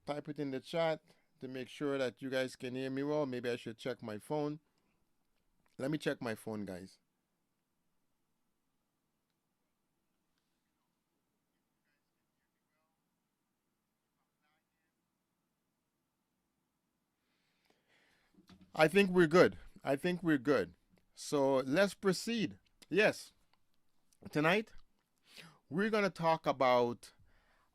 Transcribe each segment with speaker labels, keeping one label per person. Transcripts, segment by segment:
Speaker 1: type it in the chat to make sure that you guys can hear me well. Maybe I should check my phone. Let me check my phone, guys. I think we're good. I think we're good. So let's proceed. Yes, tonight we're going to talk about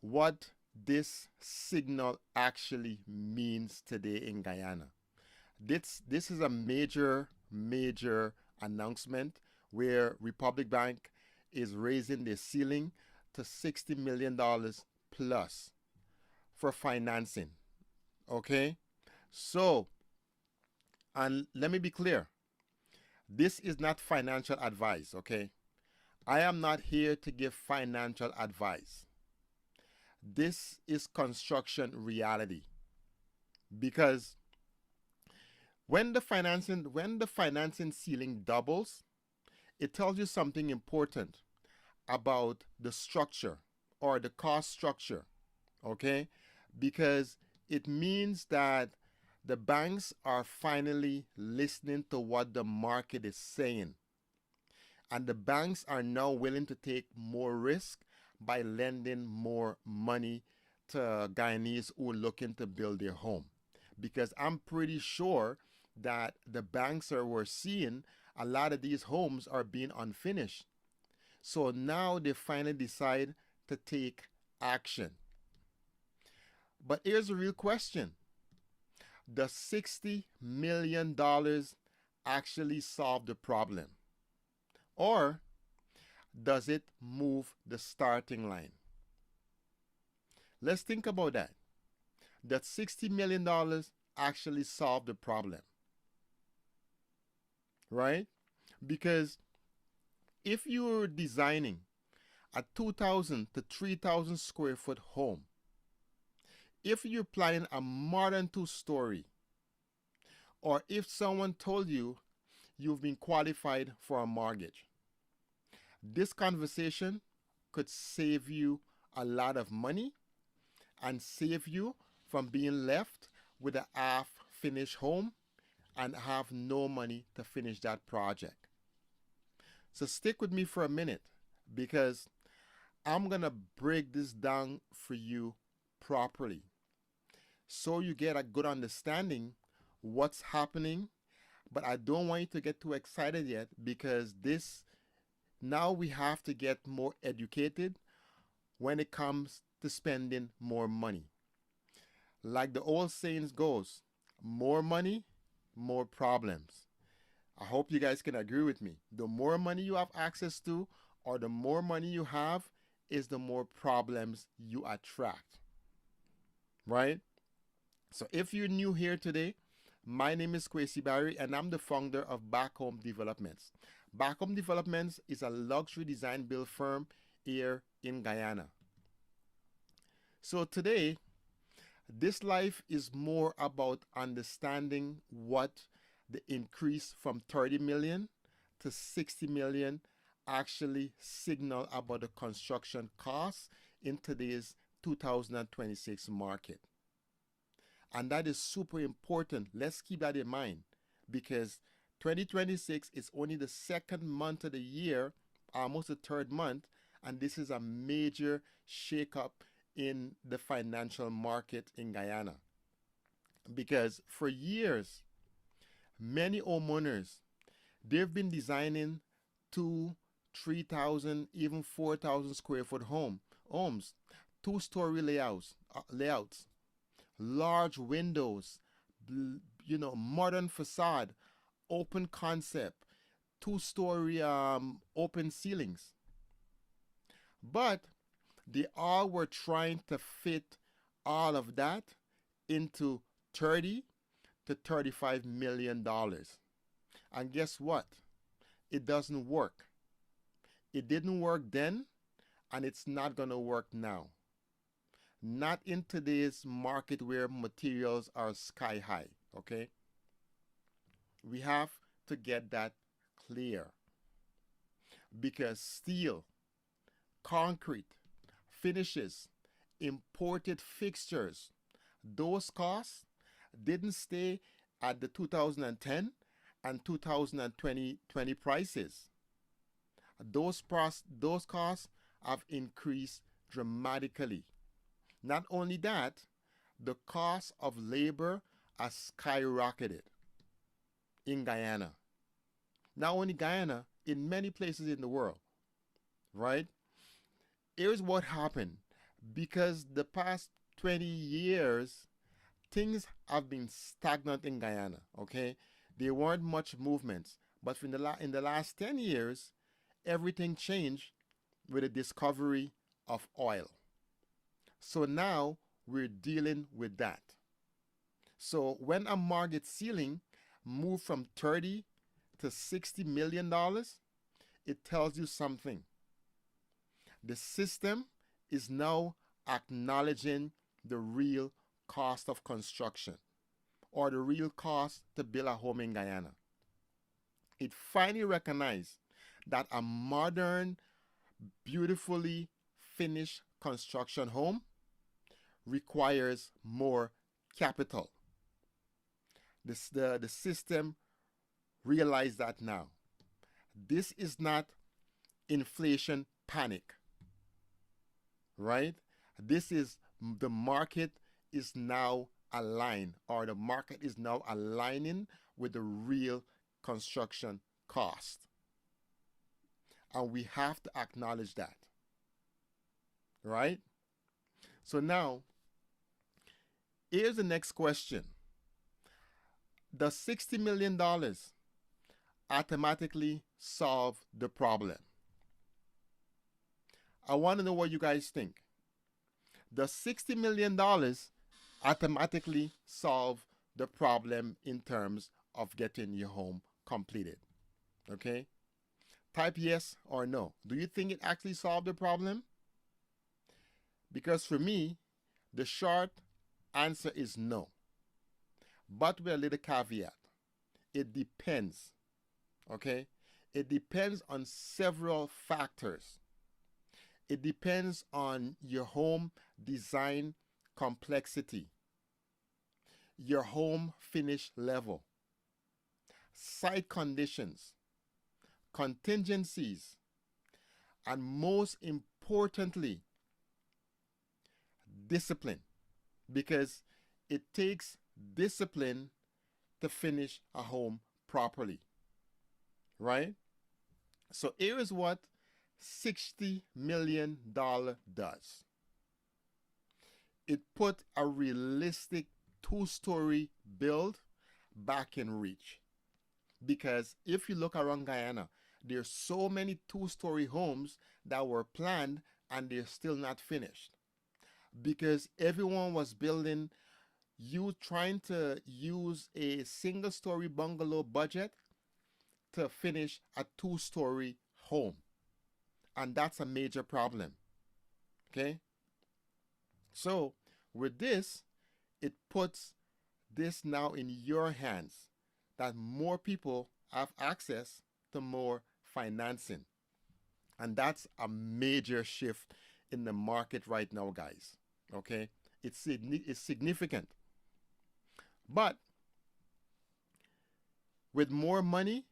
Speaker 1: what this signal actually means today in Guyana. This is a major announcement where Republic Bank is raising the ceiling to $60 million plus for financing. Okay? So, and let me be clear, this is not financial advice, okay? I am not here to give financial advice. This is construction reality because when the financing ceiling doubles, it tells you something important about the structure or the cost structure, okay? Because it means that the banks are finally listening to what the market is saying. And the banks are now willing to take more risk by lending more money to Guyanese who are looking to build their home. Because I'm pretty sure that the banks were seeing a lot of these homes are being unfinished. So now they finally decide to take action. But here's a real question. Does $60 million actually solve the problem? Or does it move the starting line? Let's think about that. Does $60 million actually solve the problem? Right? Because if you're designing a 2,000 to 3,000 square foot home, if you're planning a modern two-story, or if someone told you you've been qualified for a mortgage, this conversation could save you a lot of money and save you from being left with a half finished home and have no money to finish that project. So stick with me for a minute because I'm going to break this down for you properly so you get a good understanding what's happening. But I don't want you to get too excited yet because this now we have to get more educated when it comes to spending more money. Like the old saying goes, more money, more problems. I hope you guys can agree with me. The more money you have access to, or the more money you have, is the more problems you attract. Right? So if you're new here today, my name is Kwesi Barry and I'm the founder of BackHome Developments. BackHome Developments is a luxury design build firm here in Guyana. So today, this life is more about understanding what the increase from 30 million to 60 million actually signal about the construction costs in today's 2026 market. And that is super important. Let's keep that in mind because 2026 is only the second month of the year, almost the third month, and this is a major shakeup in the financial market in Guyana. Because for years, many homeowners, they've been designing two, 3,000, even 4,000 square foot homes, two-story layouts, large windows, modern facade, open concept, two-story open ceilings. But they all were trying to fit all of that into 30 to 35 million dollars. And guess what? It doesn't work. It didn't work then, and it's not going to work now. Not in today's market where materials are sky high, okay? We have to get that clear because steel, concrete, finishes, imported fixtures, those costs didn't stay at the 2010 and 2020 prices. Those costs have increased dramatically. Not only that, the cost of labor has skyrocketed in Guyana. Not only Guyana, in many places in the world, right? Here's what happened. Because the past 20 years, things have been stagnant in Guyana, okay? There weren't much movements. But in the last 10 years, everything changed with the discovery of oil. So now we're dealing with that. So when a market ceiling moved from 30 to $60 million, it tells you something. The system is now acknowledging the real cost of construction or the real cost to build a home in Guyana. It finally recognized that a modern, beautifully finished construction home requires more capital. The system realized that now. This is not inflation panic, right? This is the market is now aligned, or the market is now aligning with the real construction cost. And we have to acknowledge that, right? So now, here's the next question. Does $60 million automatically solve the problem? I want to know what you guys think. Does $60 million automatically solve the problem in terms of getting your home completed? Okay? Type yes or no. Do you think it actually solved the problem? Because for me, the short answer is no. But with a little caveat. It depends. Okay? It depends on several factors. It depends on your home design complexity, your home finish level, site conditions, contingencies, and most importantly, discipline, because it takes discipline to finish a home properly, right? So here is what $60 million does. It put a realistic two-story build back in reach. Because if you look around Guyana, there's so many two-story homes that were planned and they're still not finished. Because everyone was building, you trying to use a single-story bungalow budget to finish a two-story home. And that's a major problem. Okay? So, with this, it puts this now in your hands, that more people have access to more financing. And that's a major shift in the market right now, guys. Okay? It's significant. But with more money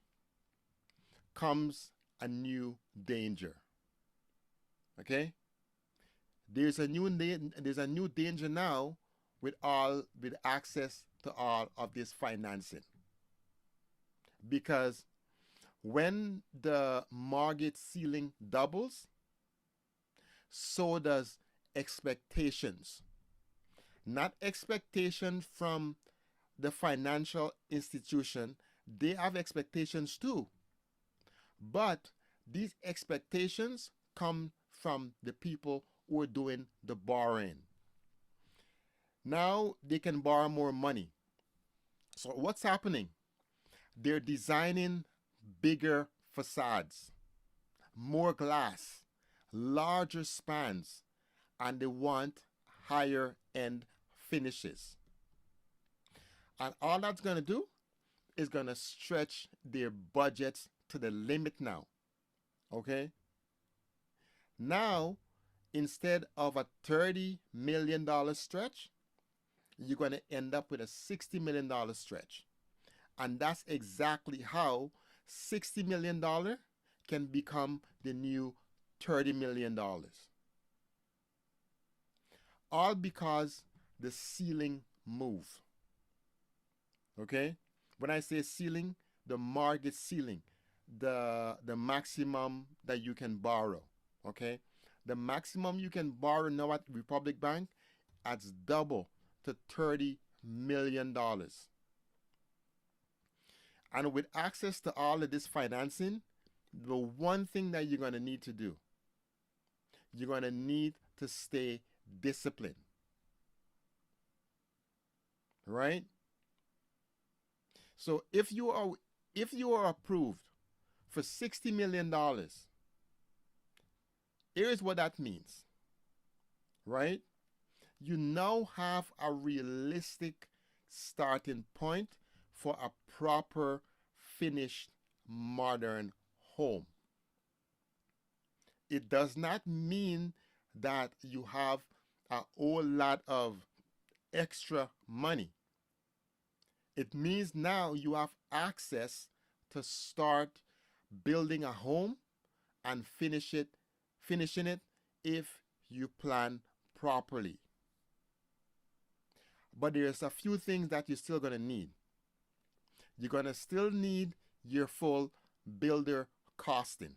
Speaker 1: comes a new danger. Okay? There's a new danger now with access to all of this financing. Because when the mortgage ceiling doubles, so does expectations. Not expectations from the financial institution, they have expectations too. But these expectations come from the people who are doing the borrowing. Now they can borrow more money. So what's happening? They're designing bigger facades, more glass, larger spans, and they want higher end finishes. And all that's going to do is going to stretch their budgets to the limit now. Okay? Now, instead of a $30 million stretch, you're going to end up with a $60 million stretch. And that's exactly how $60 million can become the new $30 million. All because the ceiling move. Okay? When I say ceiling, the mortgage ceiling, the maximum that you can borrow. Okay? The maximum you can borrow now at Republic Bank, adds double to $30 million. And with access to all of this financing, the one thing that you're going to need to do, you're going to need to stay disciplined. Right? So if you are approved for $60 million, here's what that means. Right? You now have a realistic starting point for a proper finished modern home. It does not mean that you have a whole lot of extra money. It means now you have access to start building a home and finishing it if you plan properly. But there's a few things that you're still going to need. You're going to still need your full builder costing.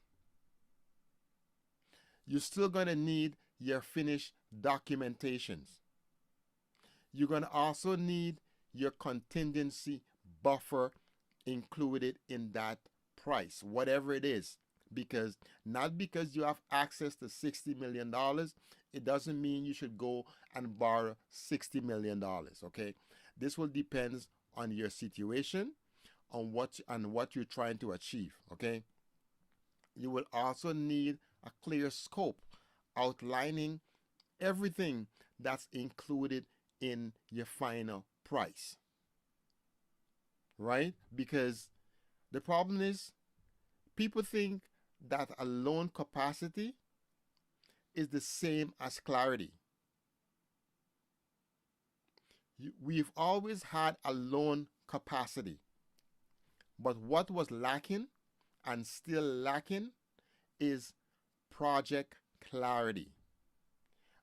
Speaker 1: You're still going to need your finished documentations. You're going to also need your contingency buffer included in that price, whatever it is. Because not because you have access to $60 million, it doesn't mean you should go and borrow $60 million, okay? This will depend on your situation, on what you're trying to achieve, okay? You will also need a clear scope outlining everything that's included in your final price, right? Because the problem is people think that a loan capacity is the same as clarity. We've always had a loan capacity, but what was lacking and still lacking is project clarity.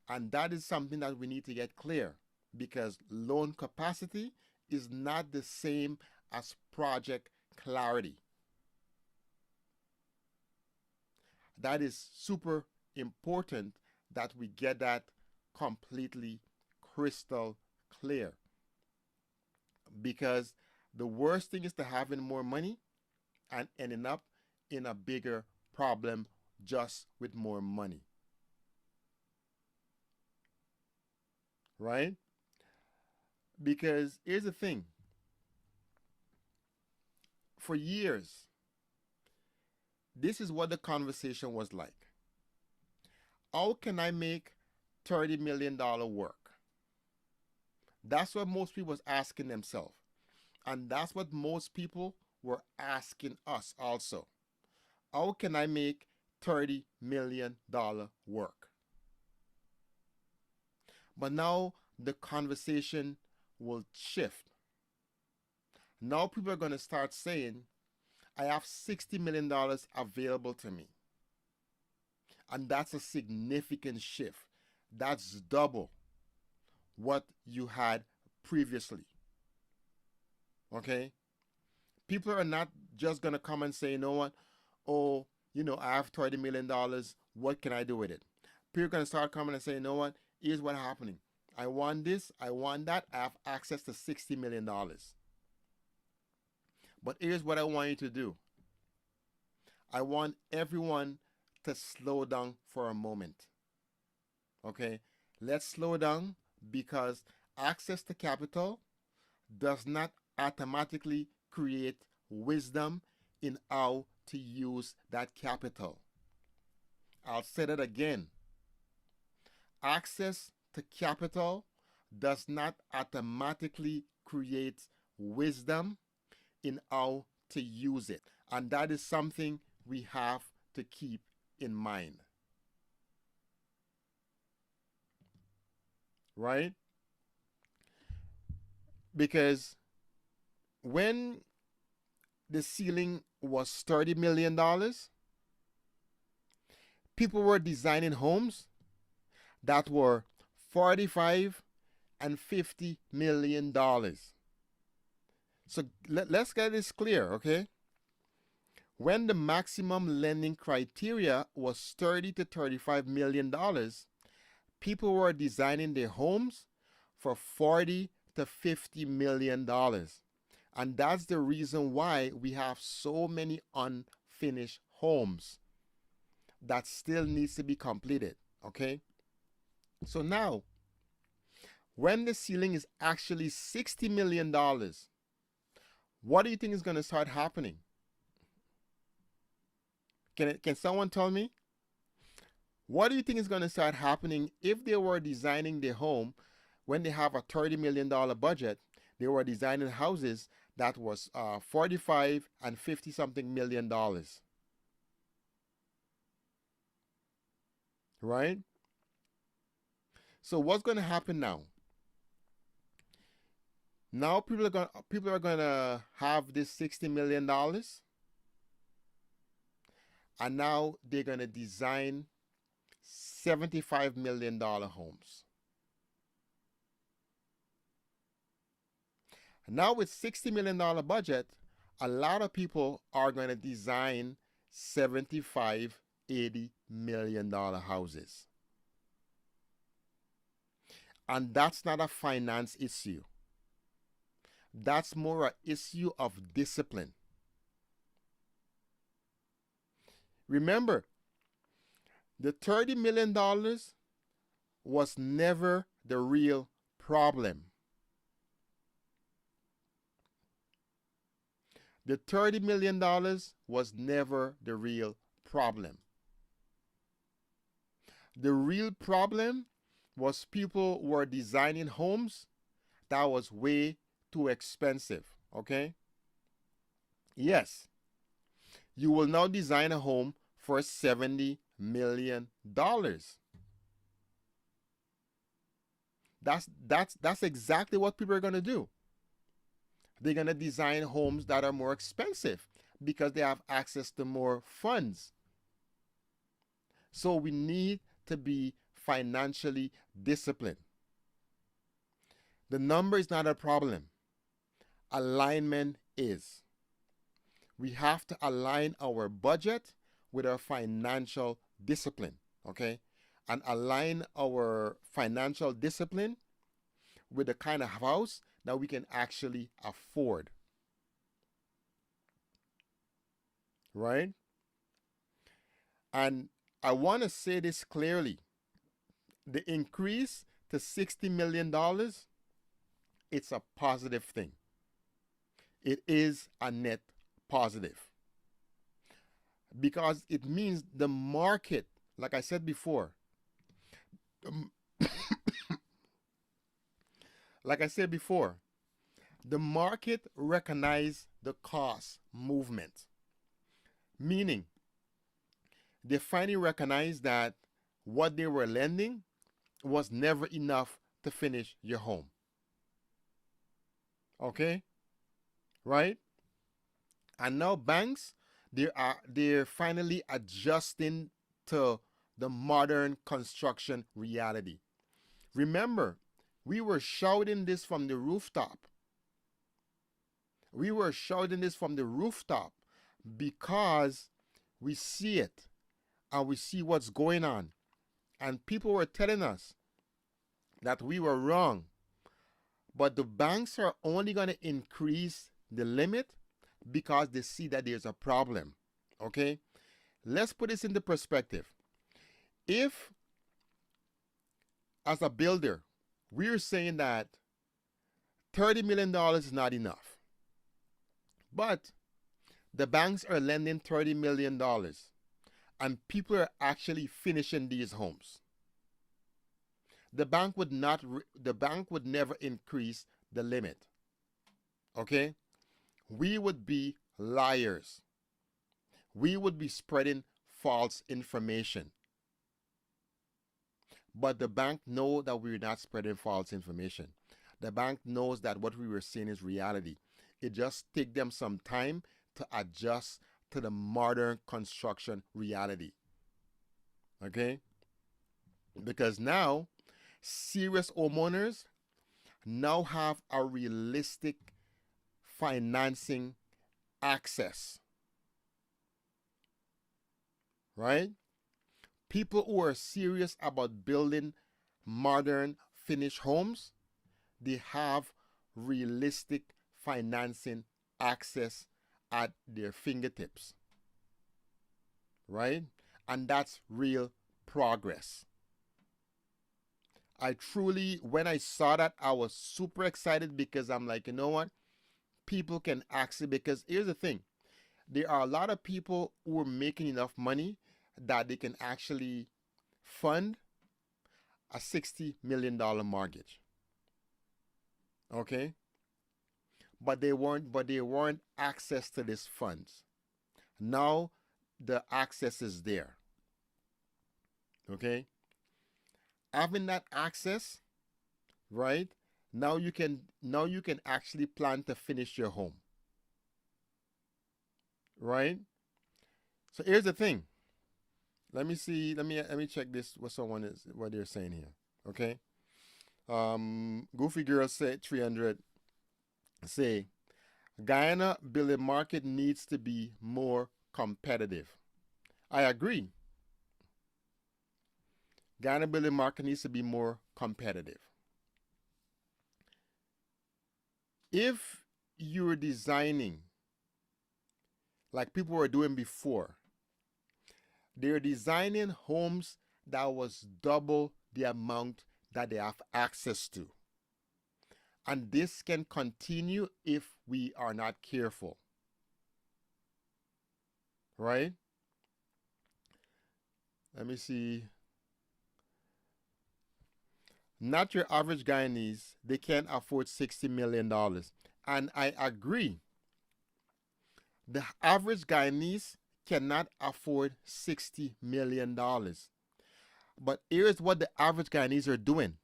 Speaker 1: And that is something that we need to get clear, because loan capacity is not the same as project clarity. That is super important that we get that completely crystal clear. Because the worst thing is to having more money and ending up in a bigger problem just with more money. Right? Because here's the thing. For years, this is what the conversation was like. How can I make $30 million work? That's what most people was asking themselves. And that's what most people were asking us also. How can I make $30 million work? But now the conversation will shift. Now people are going to start saying, I have $60 million available to me. And that's a significant shift. That's double what you had previously. Okay? People are not just going to come and say, you know what? Oh, I have $30 million. What can I do with it? People are going to start coming and say, you know what? Here's what's happening. I want this. I want that. I have access to $60 million. But here's what I want you to do. I want everyone to slow down for a moment. Okay? Let's slow down, because access to capital does not automatically create wisdom in how to use that capital. I'll say that again. Access to capital does not automatically create wisdom in how to use it. And that is something we have to keep in mind. Right? Because when the ceiling was $30 million, people were designing homes that were 45 and $50 million. So let's get this clear, okay? When the maximum lending criteria was $30 to $35 million, people were designing their homes for $40 to $50 million. And that's the reason why we have so many unfinished homes that still needs to be completed, okay? So now, when the ceiling is actually $60 million, what do you think is going to start happening? Can someone tell me? What do you think is going to start happening if they were designing their home when they have a $30 million budget? They were designing houses that was 45 and 50 something $1 million. Right? So what's going to happen now? Now people are gonna have this $60 million, and now they're gonna design $75 million homes. Now with $60 million budget, a lot of people are gonna design 75, $80 million houses. And that's not a finance issue. That's more an issue of discipline. Remember, the $30 million was never the real problem. The $30 million was never the real problem. The real problem was people were designing homes that was way too expensive, okay? Yes, you will now design a home for $70 million. That's exactly what people are going to do. They're going to design homes that are more expensive because they have access to more funds. So we need to be financially disciplined. The number is not a problem. Alignment is. We have to align our budget with our financial discipline, okay? And align our financial discipline with the kind of house that we can actually afford. Right? And I want to say this clearly. The increase to $60 million, it's a positive thing. It is a net positive. Because it means the market, like I said before, the market recognized the cost movement. Meaning, they finally recognized that what they were lending was never enough to finish your home. Okay? Right? And now banks, they're finally adjusting to the modern construction reality. Remember, we were shouting this from the rooftop. We were shouting this from the rooftop because we see it and we see what's going on. And people were telling us that we were wrong. But the banks are only going to increase the limit because they see that there's a problem. Okay? Let's put this into perspective. If, as a builder, we're saying that $30 million is not enough, but the banks are lending $30 million and people are actually finishing these homes, the bank would never increase the limit. Okay? We would be liars. We would be spreading false information. But the bank know that we're not spreading false information. The bank knows that what we were saying is reality. It just takes them some time to adjust to the modern construction reality. Okay? Because now, serious homeowners now have a realistic financing access. Right? People who are serious about building modern finished homes, they have realistic financing access at their fingertips. Right? And that's real progress. I truly, when I saw that, I was super excited because I'm like, you know what? People can actually, because here's the thing, there are a lot of people who are making enough money that they can actually fund a $60 million mortgage. Okay? But they weren't access to these funds. Now the access is there. Okay? Having that access, right? Now you can actually plan to finish your home. Right? So here's the thing. Let me see. Let me check this. What they're saying here. Okay. Goofy Girl said 300. Say, Guyana building market needs to be more competitive. I agree. Guyana building market needs to be more competitive. If you're designing like people were doing before, they're designing homes that was double the amount that they have access to. And this can continue if we are not careful. Right? Let me see. Not your average Guyanese, they can't afford $60 million. And I agree. The average Guyanese cannot afford $60 million. But here's what the average Guyanese are doing.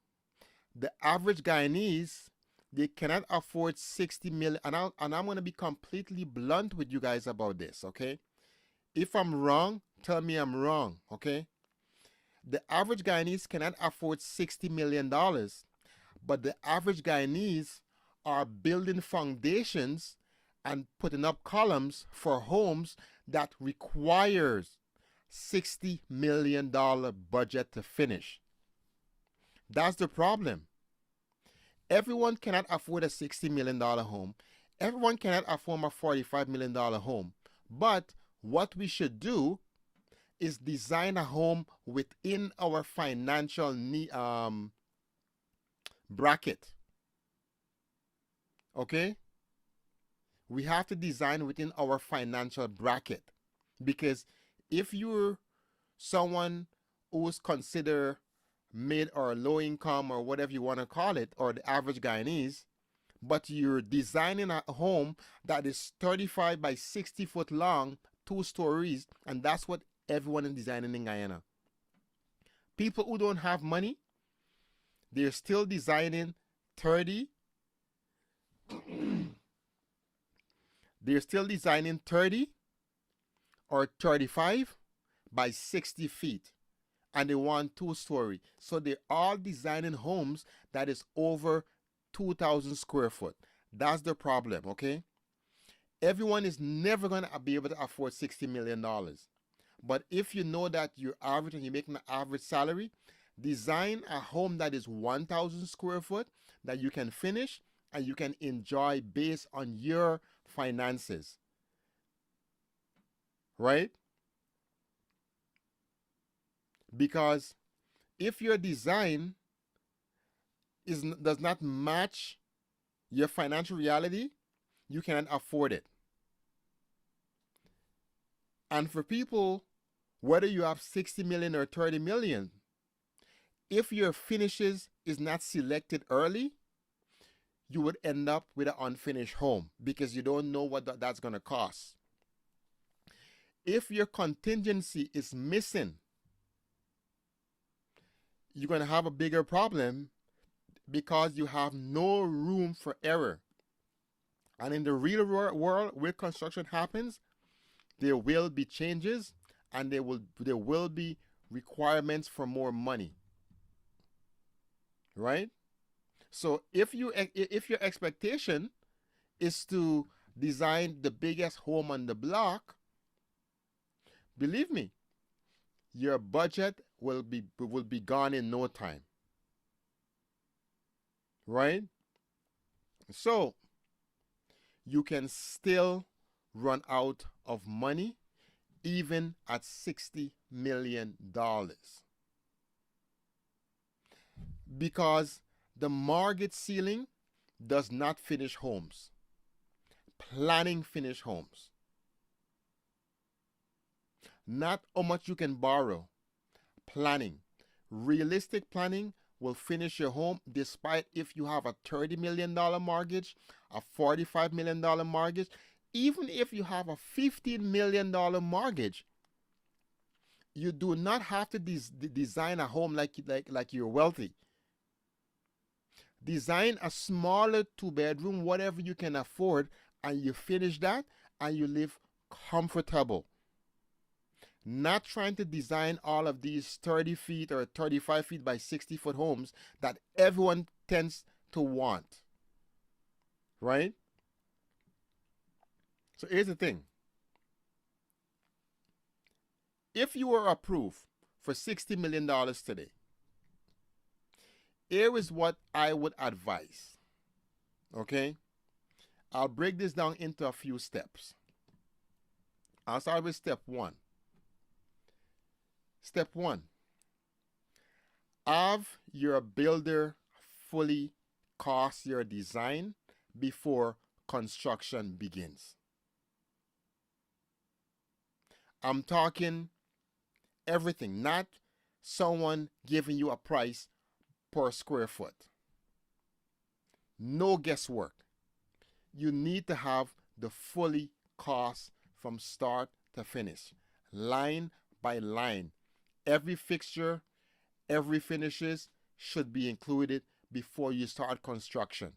Speaker 1: The average Guyanese, they cannot afford 60 million. And I'm going to be completely blunt with you guys about this, okay? If I'm wrong, tell me I'm wrong, okay? The average Guyanese cannot afford $60 million, but the average Guyanese are building foundations and putting up columns for homes that requires $60 million budget to finish. That's the problem. Everyone cannot afford a $60 million home. Everyone cannot afford a $45 million home. But what we should do is design a home within our financial bracket. Okay? We have to design within our financial bracket. Because if you're someone who is considered mid or low income or whatever you want to call it, or the average Guyanese, but you're designing a home that is 35 by 60 foot long, 2 stories, and that's what everyone is designing in Guyana. People who don't have money, they're still designing 30. They're still designing 30 or 35 by 60 feet. And they want 2-story. So they're all designing homes that is over 2,000 square foot. That's the problem, okay? Everyone is never going to be able to afford $60 million. But if you know that you're average and you're making an average salary, design a home that is 1,000 square foot that you can finish and you can enjoy based on your finances. Right? Because if your design does not match your financial reality, you cannot afford it. And for people, whether you have 60 million or 30 million, if your finishes is not selected early, you would end up with an unfinished home because you don't know what that's going to cost. If your contingency is missing, you're going to have a bigger problem because you have no room for error. And in the real world, where construction happens, there will be changes, and there will be requirements for more money, right? So if your expectation is to design the biggest home on the block, believe me, your budget will be gone in no time, right? So you can still run out of money even at $60 million, because the mortgage ceiling does not finish homes. Planning finish homes. Not how much you can borrow. Planning. Realistic planning will finish your home, despite if you have a $30 million mortgage, a $45 million mortgage, even if you have a $15 million mortgage. You do not have to design a home like you're wealthy. Design a smaller 2-bedroom, whatever you can afford, and you finish that and you live comfortable. Not trying to design all of these 30 feet or 35 feet by 60-foot homes that everyone tends to want. Right? So here's the thing. If you were approved for $60 million today, here is what I would advise. Okay? I'll break this down into a few steps. I'll start with step one. Step one, have your builder fully cost your design before construction begins. I'm talking everything, not someone giving you a price per square foot. No guesswork. You need to have the fully cost from start to finish, line by line. Every fixture, every finishes should be included before you start construction.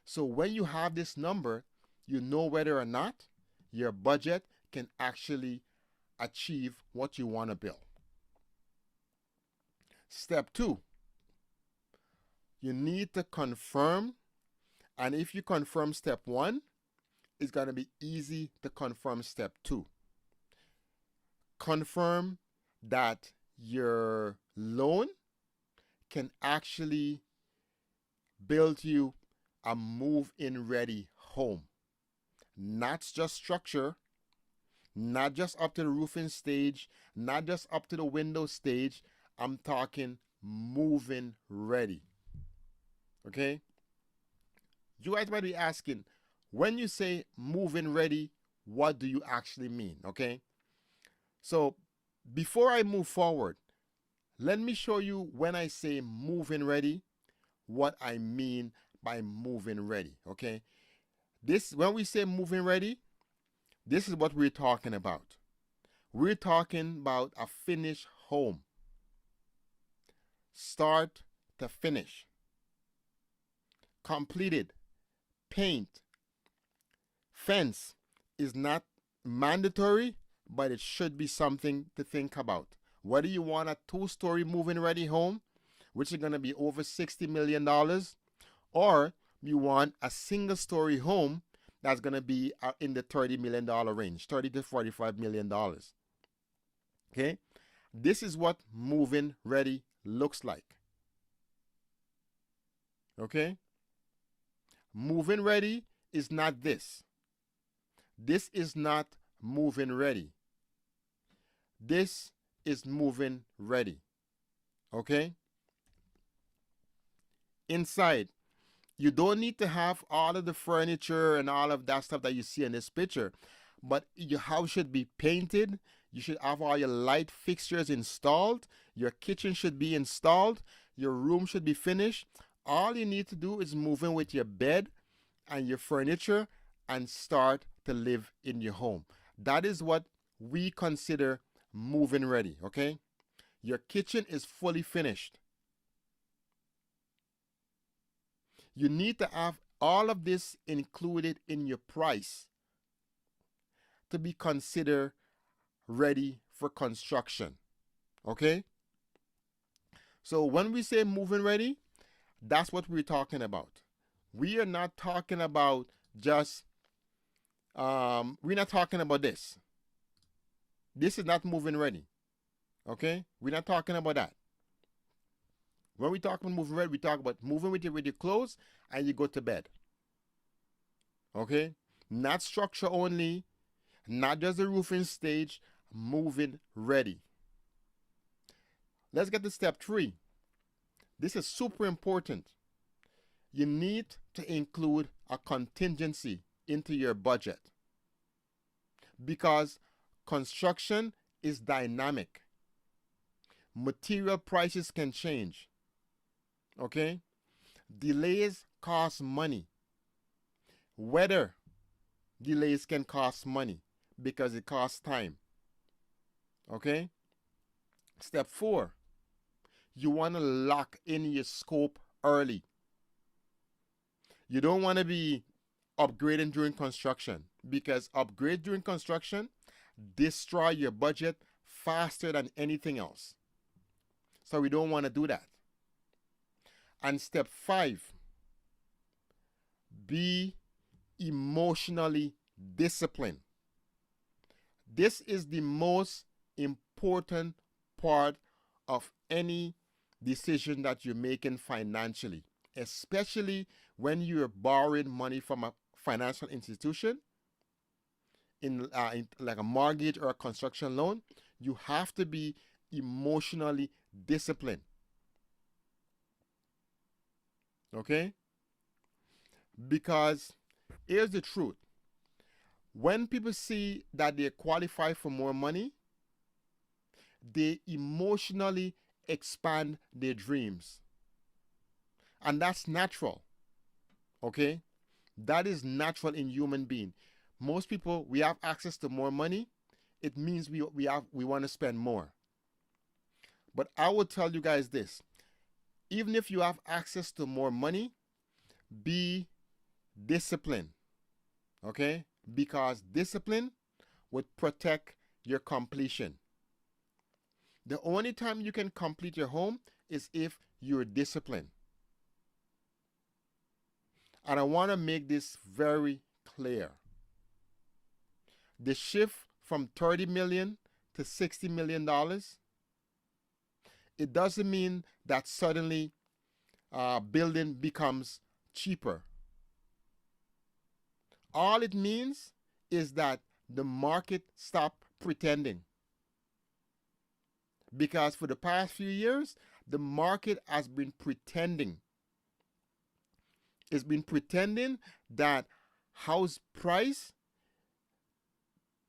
Speaker 1: So when you have this number, you know whether or not your budget can actually achieve what you want to build. Step two, you need to confirm, and if you confirm step one, it's going to be easy to confirm step two. Confirm that your loan can actually build you a move-in ready home. Not just structure, not just up to the roofing stage, not just up to the window stage. I'm talking move-in ready. Okay? You guys might be asking, when you say move-in ready, what do you actually mean? Okay? So before I move forward, let me show you, when I say move-in ready, what I mean by move-in ready. Okay? When we say move-in ready, this is what we're talking about. We're talking about a finished home. Start to finish. Completed. Paint. Fence is not mandatory, but it should be something to think about. Whether you want a 2-story move-in ready home, which is going to be over $60 million, or you want a single-story home that's going to be in the $30 million range, $30 to $45 million. Okay? This is what move-in ready looks like. Okay? Move-in ready is not this. This is not move-in ready. This is move-in ready. Okay? Inside, you don't need to have all of the furniture and all of that stuff that you see in this picture, but your house should be painted. You should have all your light fixtures installed. Your kitchen should be installed. Your room should be finished. All you need to do is move in with your bed and your furniture and start to live in your home. That is what we consider move-in ready, okay? Your kitchen is fully finished. You need to have all of this included in your price to be considered ready for construction. Okay? So when we say move-in ready, that's what we're talking about. We are not talking about just, we're not talking about this. This is not move-in ready. Okay? We're not talking about that. When we talk about moving ready, we talk about moving with your clothes and you go to bed. Okay? Not structure only, not just the roofing stage, moving ready. Let's get to step 3. This is super important. You need to include a contingency into your budget because construction is dynamic. Material prices can change. Okay? Delays cost money. Weather delays can cost money because it costs time. Okay? Step 4. You want to lock in your scope early. You don't want to be upgrading during construction because upgrade during construction destroy your budget faster than anything else. So we don't want to do that. And step 5, be emotionally disciplined. This is the most important part of any decision that you're making financially, especially when you're borrowing money from a financial institution in like a mortgage or a construction loan. You have to be emotionally disciplined. Okay? Because here's the truth. When people see that they qualify for more money, they emotionally expand their dreams. And that's natural. Okay? That is natural in human being. Most people, we have access to more money. It means we want to spend more. But I will tell you guys this. Even if you have access to more money, be disciplined. Okay? Because discipline would protect your completion. The only time you can complete your home is if you're disciplined. And I want to make this very clear. The shift from $30 million to $60 million, it doesn't mean that suddenly building becomes cheaper. All it means is that the market stopped pretending. Because for the past few years, the market has been pretending. It's been pretending that house price,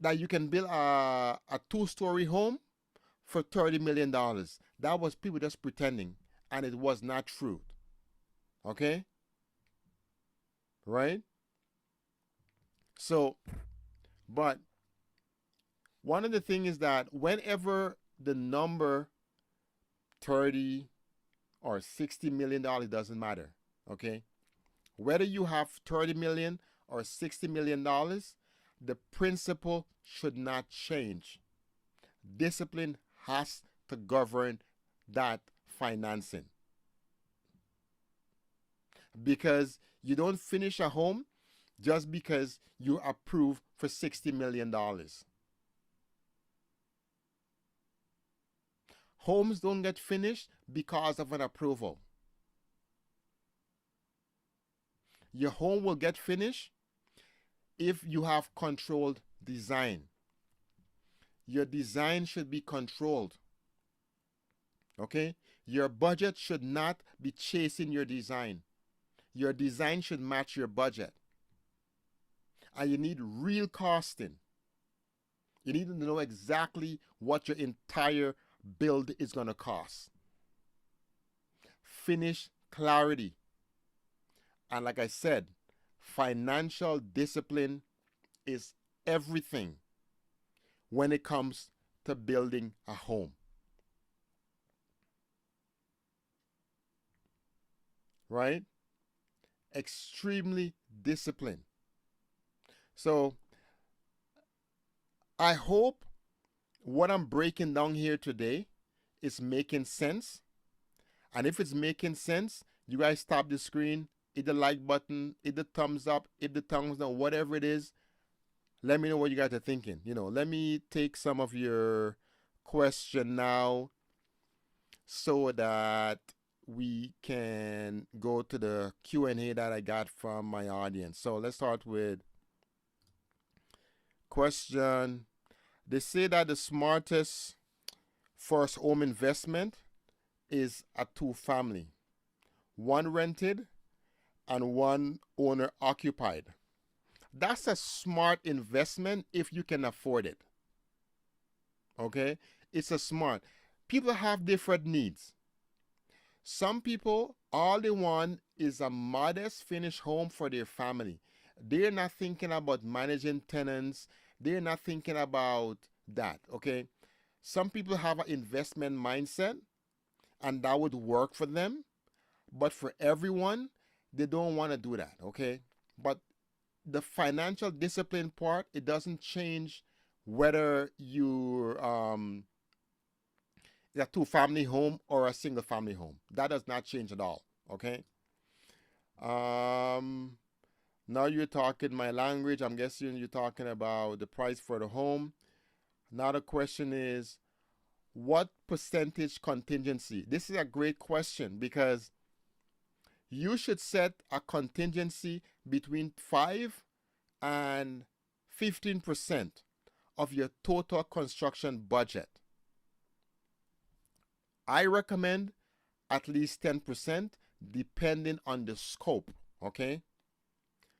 Speaker 1: that you can build a two-story home for $30 million. That was people just pretending, and it was not true. Okay? Right? So, but one of the things is that whenever the number 30 or $60 million, it doesn't matter. Okay? Whether you have $30 million or $60 million, the principle should not change. Discipline has to govern that financing. Because you don't finish a home just because you approve for $60 million. Homes don't get finished because of an approval. Your home will get finished if you have controlled design. Your design should be controlled. Okay? Your budget should not be chasing your design. Your design should match your budget. And you need real costing. You need to know exactly what your entire build is going to cost. Finish clarity. And like I said, financial discipline is everything when it comes to building a home. Right? extremely disciplined. So I hope what I'm breaking down here today is making sense. And if it's making sense, you guys stop the screen, hit the like button, hit the thumbs up, hit the thumbs down, whatever it is. Let me know what you guys are thinking. Let me take some of your question now so that we can go to the Q&A that I got from my audience. So let's start with question. They say that the smartest first home investment is a two-family, one rented and one owner occupied. That's a smart investment if you can afford it. Okay? It's a smart. People have different needs. Some people, all they want is a modest finished home for their family. They're not thinking about managing tenants. They're not thinking about that. Okay? Some people have an investment mindset and that would work for them. But for everyone, they don't want to do that. Okay? But the financial discipline part, it doesn't change whether you're a two-family home or a single-family home. That does not change at all. Okay. Now you're talking my language. I'm guessing you're talking about the price for the home. Now the question is, what percentage contingency? This is a great question because you should set a contingency between 5 and 15% of your total construction budget. I recommend at least 10% depending on the scope. Okay?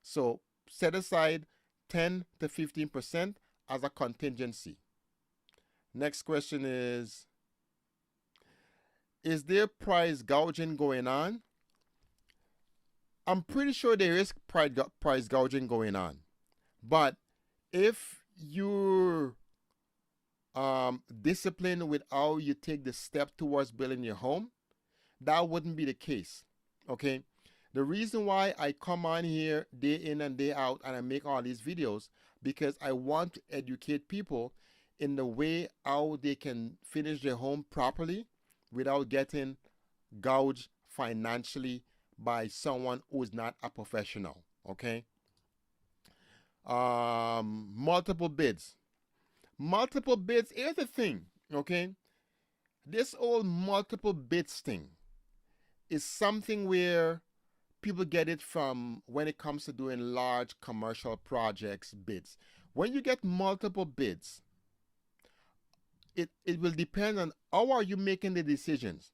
Speaker 1: So set aside 10 to 15% as a contingency. Next question is there price gouging going on? I'm pretty sure there is price gouging going on. But if you're disciplined with how you take the step towards building your home, that wouldn't be the case. Okay? The reason why I come on here day in and day out and I make all these videos, because I want to educate people in the way how they can finish their home properly without getting gouged financially by someone who is not a professional. Okay? Multiple bids. Multiple bids, here's the thing, okay? This whole multiple bids thing is something where people get it from when it comes to doing large commercial projects bids. When you get multiple bids, it will depend on how are you making the decisions.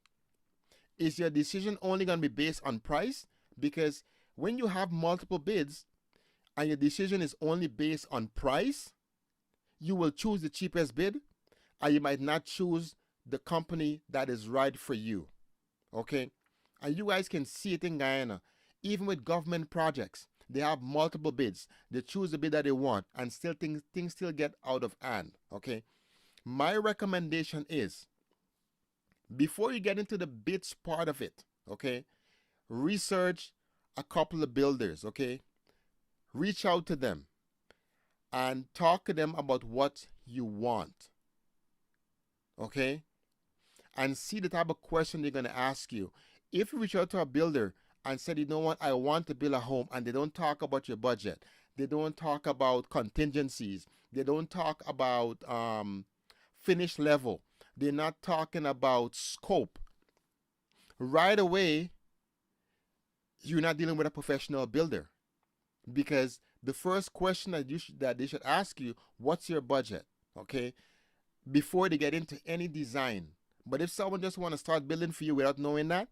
Speaker 1: Is your decision only going to be based on price? Because when you have multiple bids and your decision is only based on price, you will choose the cheapest bid and you might not choose the company that is right for you. Okay? And you guys can see it in Guyana. Even with government projects, they have multiple bids. They choose the bid that they want and still things still get out of hand. Okay? My recommendation is, before you get into the bids part of it, okay, research a couple of builders, okay? Reach out to them and talk to them about what you want, okay? And see the type of question they're going to ask you. If you reach out to a builder and said, you know what, I want to build a home, and they don't talk about your budget, they don't talk about contingencies, they don't talk about finish level, they're not talking about scope, right away, you're not dealing with a professional builder. Because the first question that they should ask you, what's your budget? Okay? Before they get into any design. But if someone just want to start building for you without knowing that,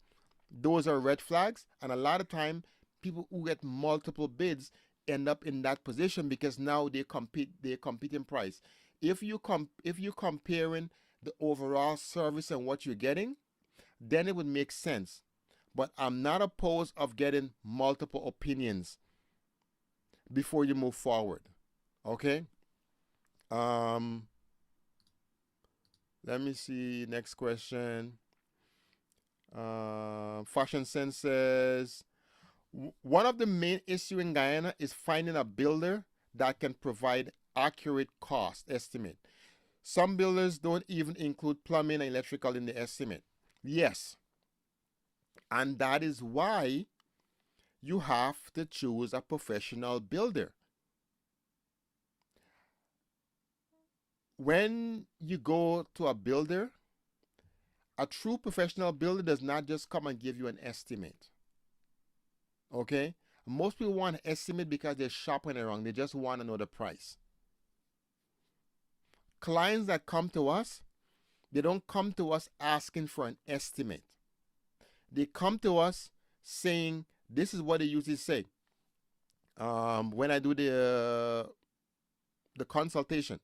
Speaker 1: those are red flags. And a lot of time, people who get multiple bids end up in that position because now they compete in price. If you comparing the overall service and what you're getting, then it would make sense. But I'm not opposed of getting multiple opinions before you move forward. Okay? Let me see. Next question. Fashion Sense says, One of the main issue in Guyana is finding a builder that can provide accurate cost estimate. Some builders don't even include plumbing and electrical in the estimate. Yes, and that is why you have to choose a professional builder. When you go to a builder, a true professional builder does not just come and give you an estimate. Okay? Most people want an estimate because they're shopping around. They just want to know the price. Clients that come to us, they don't come to us asking for an estimate. They come to us saying, this is what they usually say. When I do the consultation,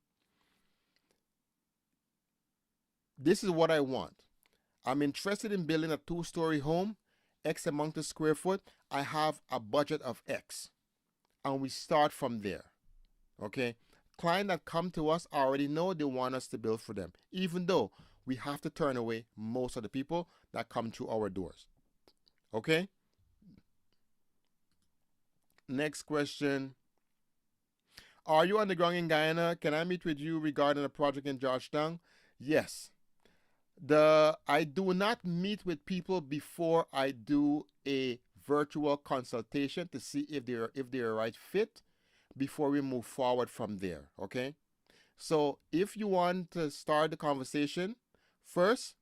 Speaker 1: this is what I want. I'm interested in building a two-story home, X amount of square foot. I have a budget of X. And we start from there. Okay? Clients that come to us already know they want us to build for them, even though we have to turn away most of the people that come through our doors. Okay? Next question. Are you on the ground in Guyana? Can I meet with you regarding a project in Georgetown? Yes. I do not meet with people before I do a virtual consultation to see if they're a right fit before we move forward from there. Okay? So if you want to start the conversation, first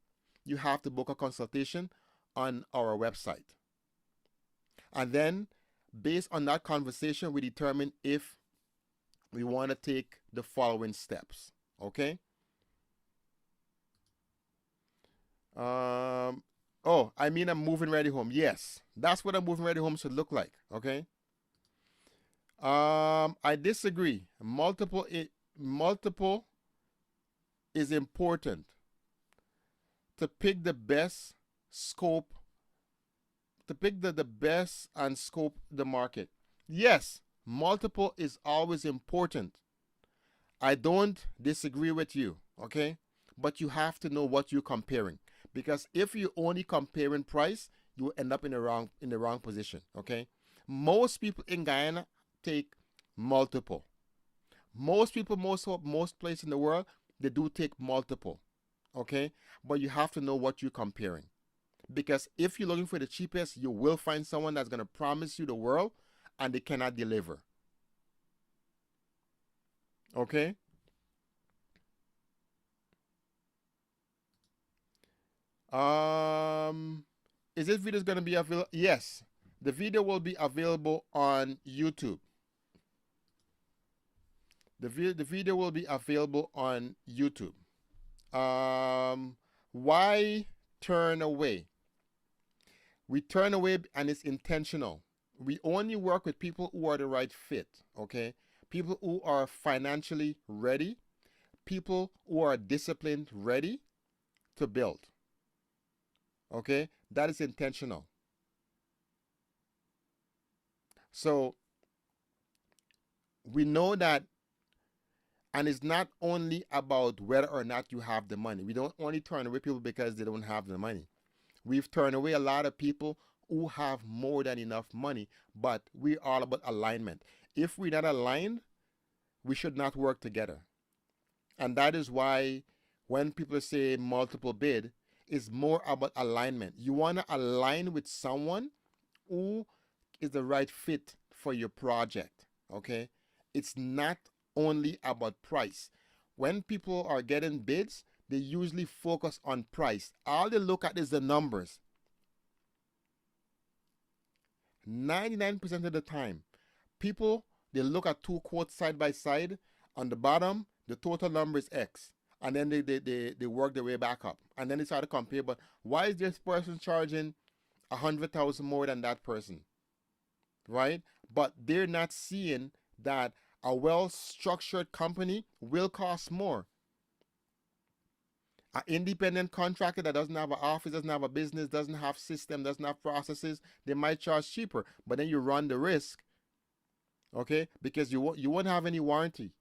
Speaker 1: you have to book a consultation on our website. And then based on that conversation, we determine if we want to take the following steps. Okay? Oh, I mean a moving ready home. Yes, that's what a moving ready home should look like. Okay. I disagree. Multiple is important to pick the best scope, to pick the best and scope the market. Yes, multiple is always important. I don't disagree with you, okay? But you have to know what you're comparing. Because if you're only comparing price, you end up in the wrong position, okay? Most people in Guyana take multiple. Most people, most places in the world, they do take multiple, okay? But you have to know what you're comparing. Because if you're looking for the cheapest, you will find someone that's going to promise you the world and they cannot deliver. Okay? Is this video going to be available? Yes. The video will be available on YouTube. The video will be available on YouTube. Why turn away? We turn away and it's intentional. We only work with people who are the right fit, okay? People who are financially ready, people who are disciplined, ready to build. Okay? That is intentional. So we know that, and it's not only about whether or not you have the money. We don't only turn away people because they don't have the money. We've turned away a lot of people who have more than enough money, but we're all about alignment. If we're not aligned, we should not work together. And that is why when people say multiple bid, it's more about alignment. You want to align with someone who is the right fit for your project, okay? It's not only about price. When people are getting bids, they usually focus on price. All they look at is the numbers. 99% of the time, people, they look at two quotes side by side. On the bottom, the total number is X. And then they work their way back up. And then they start to compare, but why is this person charging 100,000 more than that person? Right? But they're not seeing that a well-structured company will cost more. An independent contractor that doesn't have an office, doesn't have a business, doesn't have system, doesn't have processes, they might charge cheaper. But then you run the risk, okay? Because you wouldn't have any warranty.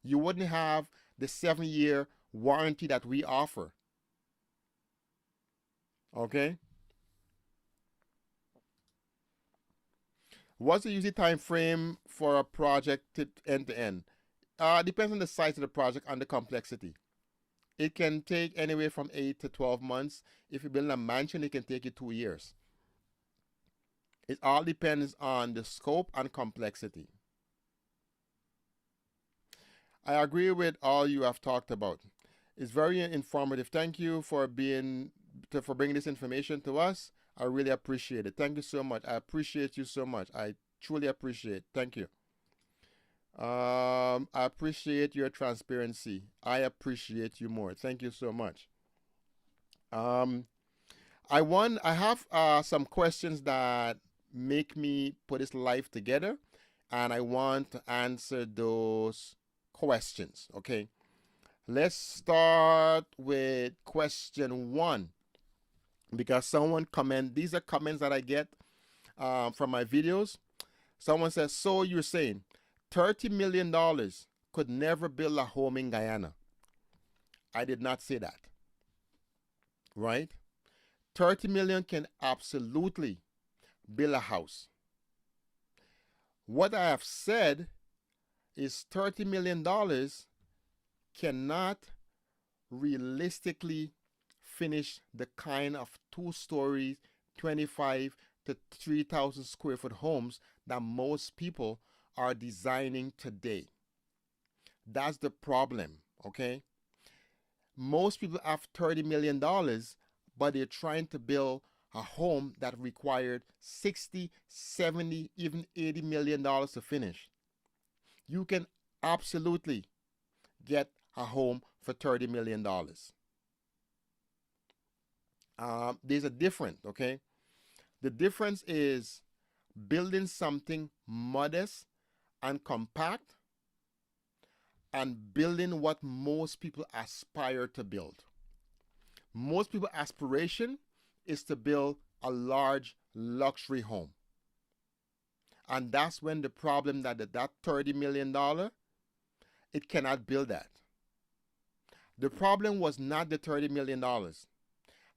Speaker 1: You wouldn't have the 7-year warranty that we offer. Okay? What's the usual time frame for a project to end to end? Depends on the size of the project and the complexity. It can take anywhere from 8 to 12 months. If you build a mansion, it can take you 2 years. It all depends on the scope and complexity. I agree with all you have talked about. It's very informative. Thank you for for bringing this information to us. I really appreciate it. Thank you so much. I appreciate you so much. I truly appreciate it. Thank you. I appreciate your transparency. I appreciate you more. Thank you so much. Um, I have some questions that make me put this life together, and I want to answer those questions. Okay, let's start with question one because someone comment. These are comments that I get from my videos. Someone says, "So you're saying $30 million could never build a home in Guyana?" I did not say that. Right? 30 million can absolutely build a house. What I have said is $30 million cannot realistically finish the kind of 2 stories, 25 to 3,000 square foot homes that most people are designing today. That's the problem, okay? Most people have $30 million, but they're trying to build a home that required 60, 70, even $80 million to finish. You can absolutely get a home for $30 million. There's a difference, okay? The difference is building something modest and compact and building what most people aspire to build. Most people's aspiration is to build a large luxury home. And that's when the problem that $30 million, it cannot build that. The problem was not the $30 million.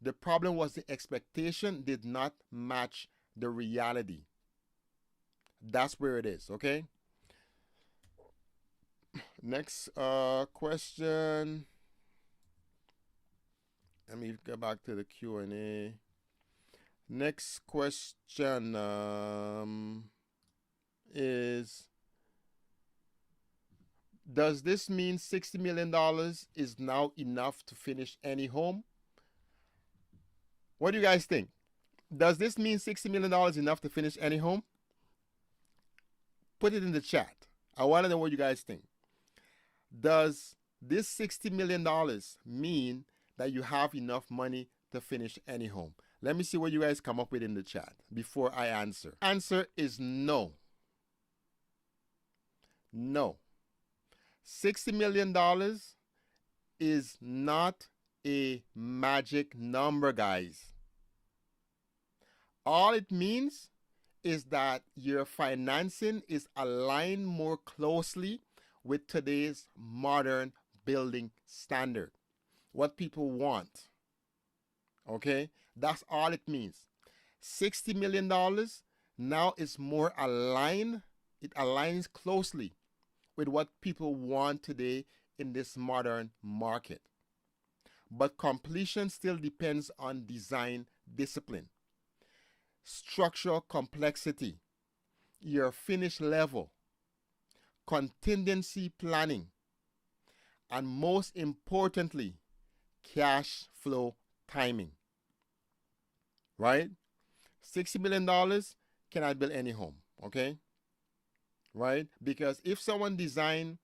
Speaker 1: The problem was the expectation did not match the reality. That's where it is, okay? Next question. Let me go back to the Q&A. Next question is, does this mean $60 million is now enough to finish any home? What do you guys think? Does this mean $60 million is enough to finish any home? Put it in the chat. I want to know what you guys think. Does this $60 million mean that you have enough money to finish any home? Let me see what you guys come up with in the chat before I answer. Answer is no. No. $60 million is not a magic number, guys. All it means is that your financing is aligned more closely with today's modern building standard. What people want. Okay? That's all it means. $60 million now is more aligned. It aligns closely with what people want today in this modern market. But completion still depends on design discipline, structural complexity, your finish level, contingency planning, and most importantly, cash flow timing. Right? $60 million cannot build any home. Okay? Right? Because if someone design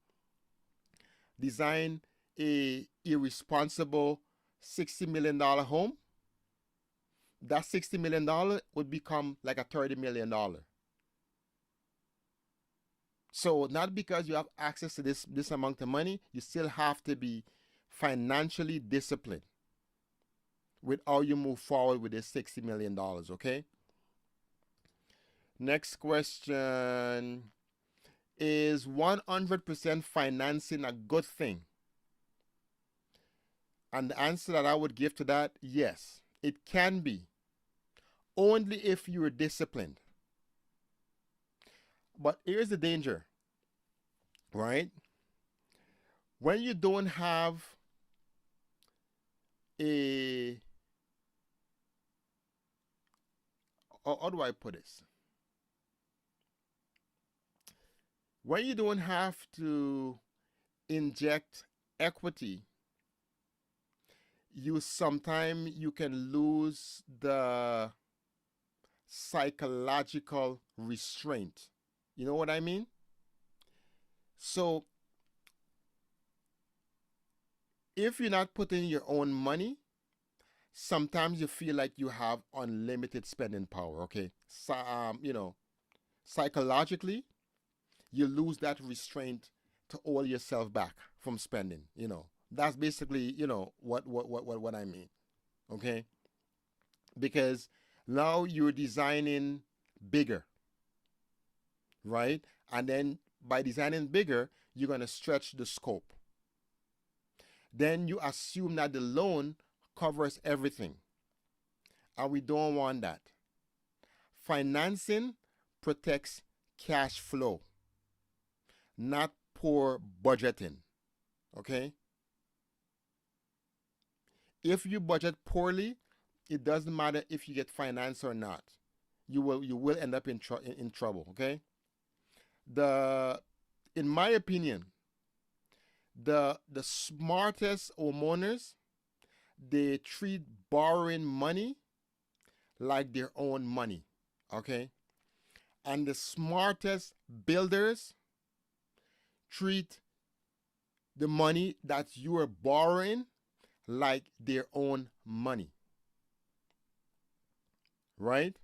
Speaker 1: a irresponsible $60 million home, that $60 million would become like a $30 million. So not because you have access to this amount of money, you still have to be financially disciplined with how you move forward with this $60 million, okay? Next question. Is 100% financing a good thing? And the answer that I would give to that, yes, it can be. Only if you're disciplined. But here's the danger, right? When you don't have a, how do I put this? When you don't have to inject equity, you sometimes you can lose the psychological restraint. You know what I mean? So if you're not putting your own money, sometimes you feel like you have unlimited spending power. Okay, so psychologically, you lose that restraint to hold yourself back from spending. That's basically what I mean. Okay, because now you're designing bigger, right? And then by designing bigger, you're gonna stretch the scope. Then you assume that the loan covers everything, and we don't want that. Financing protects cash flow, not poor budgeting. Okay? If you budget poorly, it doesn't matter if you get finance or not. You will end up in trouble. Okay? The In my opinion, the smartest homeowners, they treat borrowing money like their own money. Okay? And the smartest builders treat the money that you are borrowing like their own money. Right?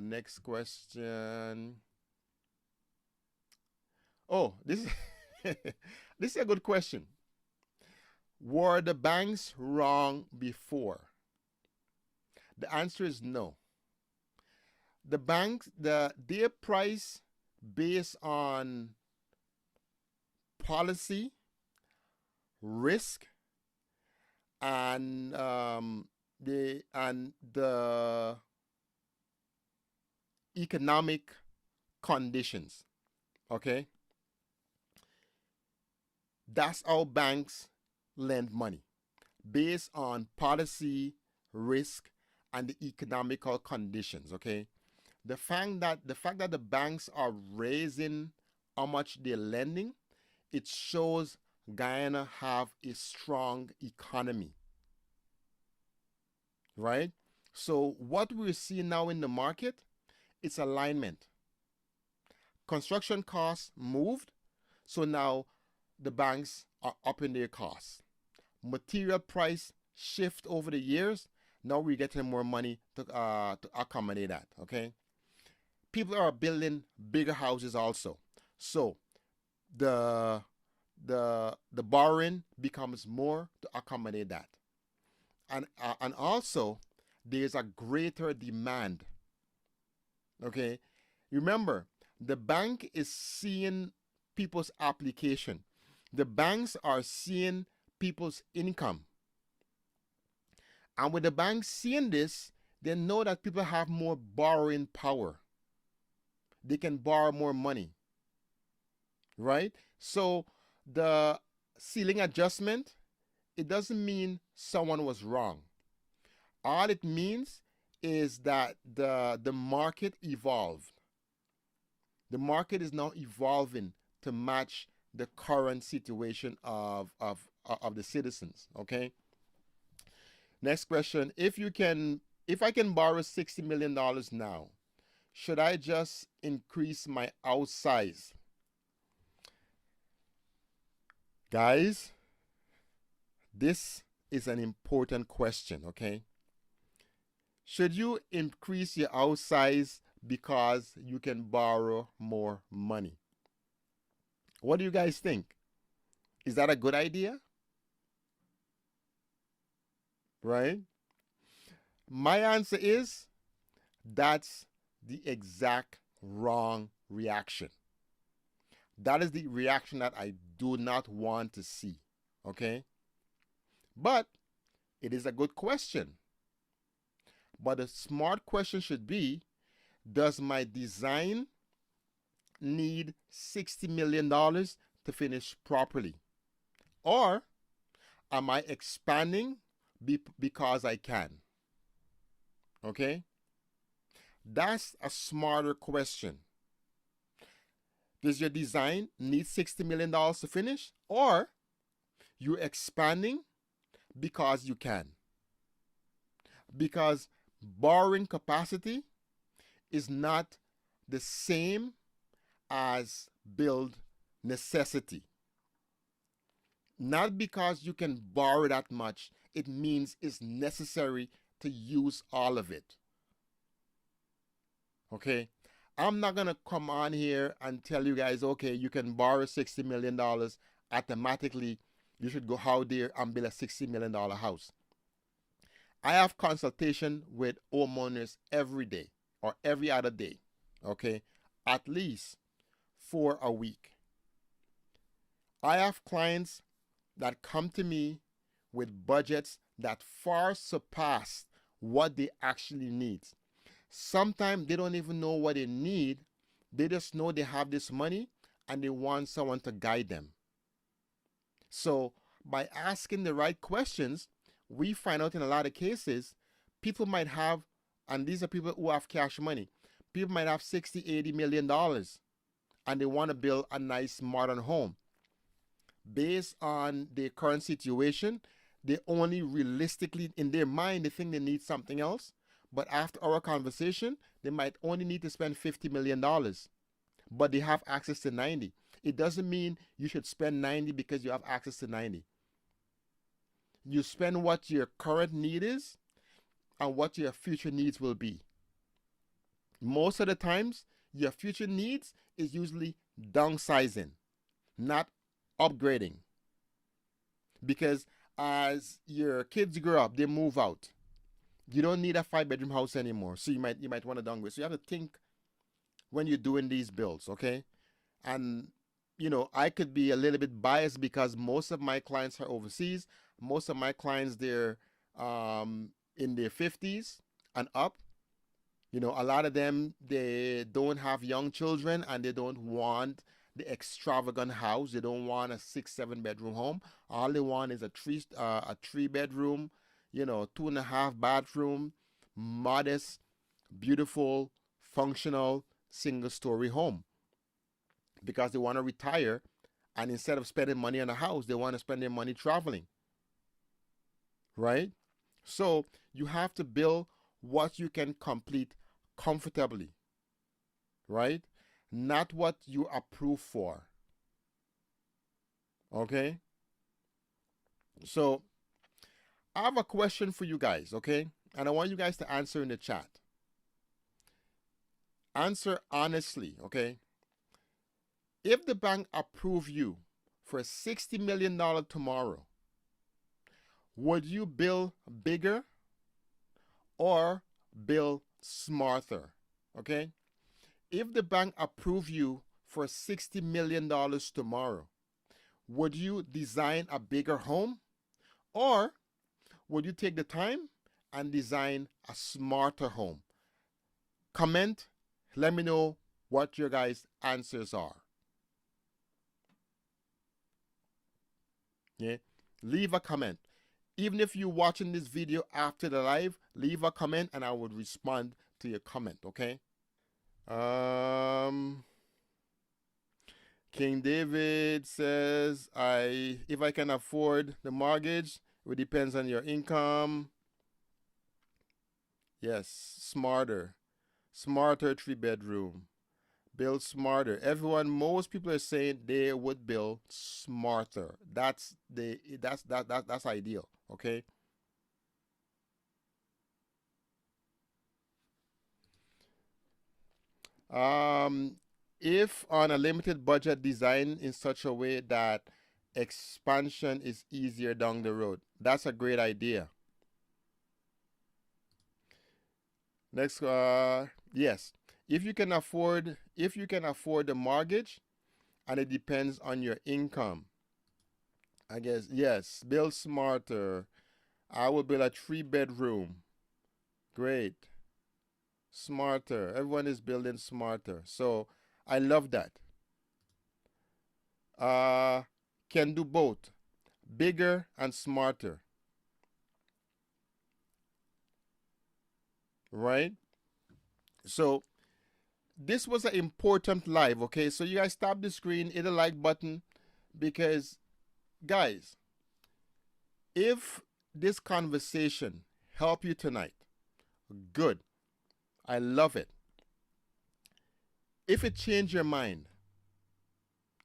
Speaker 1: Next question. Oh, this this is a good question. Were the banks wrong before? The answer is no. The banks, their price based on policy, risk, and the economic conditions. Okay, that's how banks lend money, based on policy, risk, and the economical conditions. Okay, the fact that the banks are raising how much they're lending, it shows Guyana have a strong economy, right? So what we're seeing now in the market, it's alignment. Construction costs moved, so now the banks are upping their costs. Material price shift over the years. Now we're getting more money to accommodate that. Okay, people are building bigger houses also, so the the borrowing becomes more to accommodate that, and also there's a greater demand. Okay, remember, the bank is seeing people's application. The banks are seeing people's income. And with the banks seeing this, they know that people have more borrowing power. They can borrow more money, right? So the ceiling adjustment, it doesn't mean someone was wrong. All it means is that the market evolved. The market is now evolving to match the current situation of the citizens. Okay. Next question. If I can borrow $60 million now, should I just increase my house size? Guys, this is an important question, okay? Should you increase your house size because you can borrow more money? What do you guys think? Is that a good idea? Right? My answer is that's the exact wrong reaction. That is the reaction that I do not want to see. Okay? But it is a good question. But a smart question should be, Does my design need $60 million to finish properly? Or am I expanding because I can? Okay? That's a smarter question. Does your design need $60 million to finish? Or you're expanding because you can? Because borrowing capacity is not the same as build necessity. Not because you can borrow that much, it means it's necessary to use all of it. Okay? I'm not going to come on here and tell you guys, okay, you can borrow $60 million automatically. You should go out there and build a $60 million house. I have consultation with homeowners every day or every other day, okay? At least for a week. I have clients that come to me with budgets that far surpass what they actually need. Sometimes they don't even know what they need. They just know they have this money and they want someone to guide them. So by asking the right questions, we find out in a lot of cases, people might have, and these are people who have cash money, people might have $60, $80 million and they want to build a nice modern home. Based on their current situation, they only realistically, in their mind, they think they need something else. But after our conversation, they might only need to spend $50 million. But they have access to 90. It doesn't mean you should spend 90 because you have access to 90. You spend what your current need is and what your future needs will be. Most of the times, your future needs is usually downsizing, not upgrading. Because as your kids grow up, they move out. You don't need a 5-bedroom house anymore. So you might want to downgrade. So you have to think when you're doing these builds, okay? And I could be a little bit biased because most of my clients are overseas. Most of my clients, they're in their 50s and up. A lot of them, they don't have young children and they don't want the extravagant house. They don't want a 6-7 bedroom home. All they want is a 3-bedroom, 2.5 bathroom, modest, beautiful, functional, single-story home. Because they want to retire, and instead of spending money on a house, they want to spend their money traveling. Right? So you have to build what you can complete comfortably. Right? Not what you approve for. Okay? So I have a question for you guys, okay? And I want you guys to answer in the chat. Answer honestly, okay? If the bank approve you for $60 million tomorrow, would you build bigger or build smarter? Okay? If the bank approve you for $60 million tomorrow, would you design a bigger home or would you take the time and design a smarter home? Comment, let me know what your guys' answers are. Yeah? Leave a comment. Even if you're watching this video after the live, leave a comment and I would respond to your comment, okay? King David says, if I can afford the mortgage, it depends on your income. Yes, smarter 3-bedroom. Build smarter. Most people are saying they would build smarter. That's ideal, okay? If on a limited budget, design in such a way that expansion is easier down the road. That's a great idea. Next, yes. If you can afford the mortgage, and it depends on your income. I guess, yes, build smarter. I will build a 3-bedroom. Great. Smarter. Everyone is building smarter. So I love that. Can do both. Bigger and smarter. Right? So this was an important live, okay? So you guys tap the screen, hit the like button, because guys, if this conversation help you tonight, good. I love it. If it changed your mind,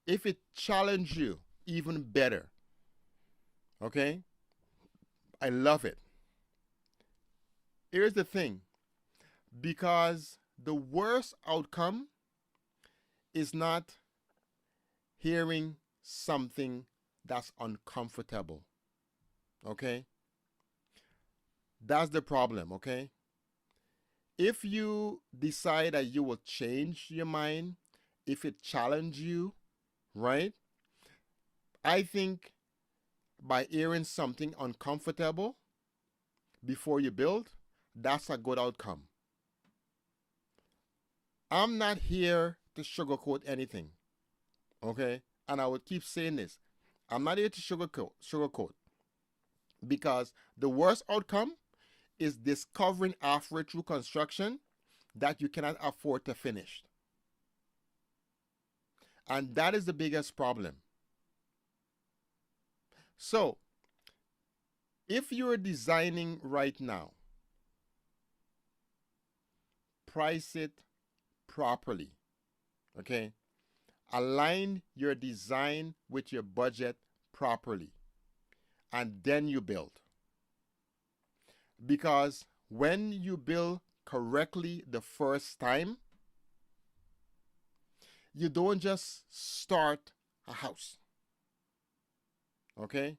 Speaker 1: if it challenged you, even better, okay? I love it. Here's the thing, because the worst outcome is not hearing something that's uncomfortable, okay? That's the problem, okay? If you decide that you will change your mind, if it challenges you, right? I think by hearing something uncomfortable before you build, that's a good outcome. I'm not here to sugarcoat anything, okay? And I would keep saying this. I'm not here to sugarcoat, because the worst outcome is discovering halfway through construction that you cannot afford to finish. And that is the biggest problem. So, if you're designing right now, price it properly, okay? Align your design with your budget properly, and then you build. Because when you build correctly the first time, you don't just start a house, okay?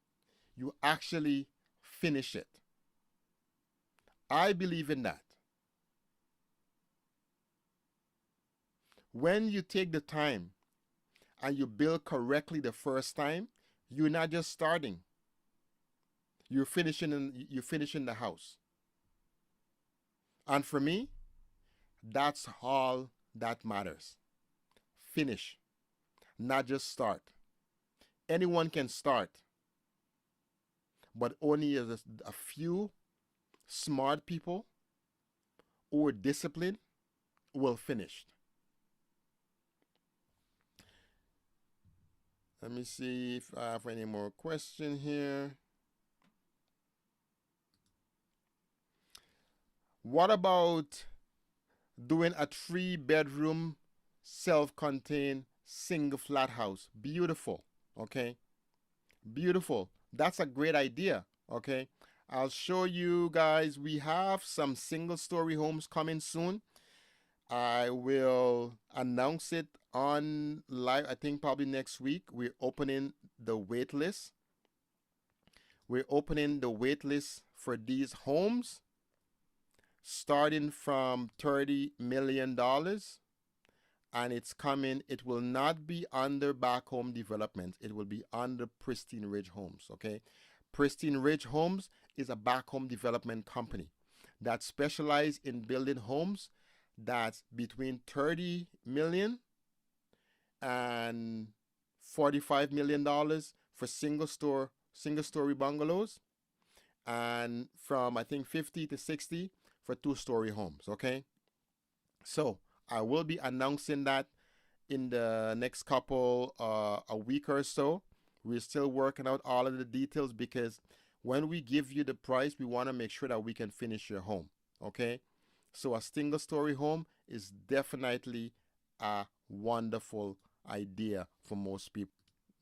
Speaker 1: You actually finish it. I believe in that. When you take the time and you build correctly the first time, you're not just starting. You're finishing the house. And for me, that's all that matters. Finish, not just start. Anyone can start, but only a few smart people who are disciplined will finish. Let me see if I have any more question here. What about doing a 3-bedroom self-contained single flat house? Beautiful, okay? Beautiful. That's a great idea, okay? I'll show you guys. We have some single-story homes coming soon. I will announce it on live, I think probably next week. We're opening the wait list. We're opening the wait list for these homes starting from $30 million. And it's coming, it will not be under BackHome Development. It will be under Pristine Ridge Homes, okay? Pristine Ridge Homes is a BackHome development company that specializes in building homes that's between 30 million and $45 million for single-story bungalows, and from I think 50 to 60 for 2-story homes, okay? So I will be announcing that in the next couple a week or so. We're still working out all of the details, because when we give you the price, we want to make sure that we can finish your home, okay? So a single-story home is definitely a wonderful idea for most people.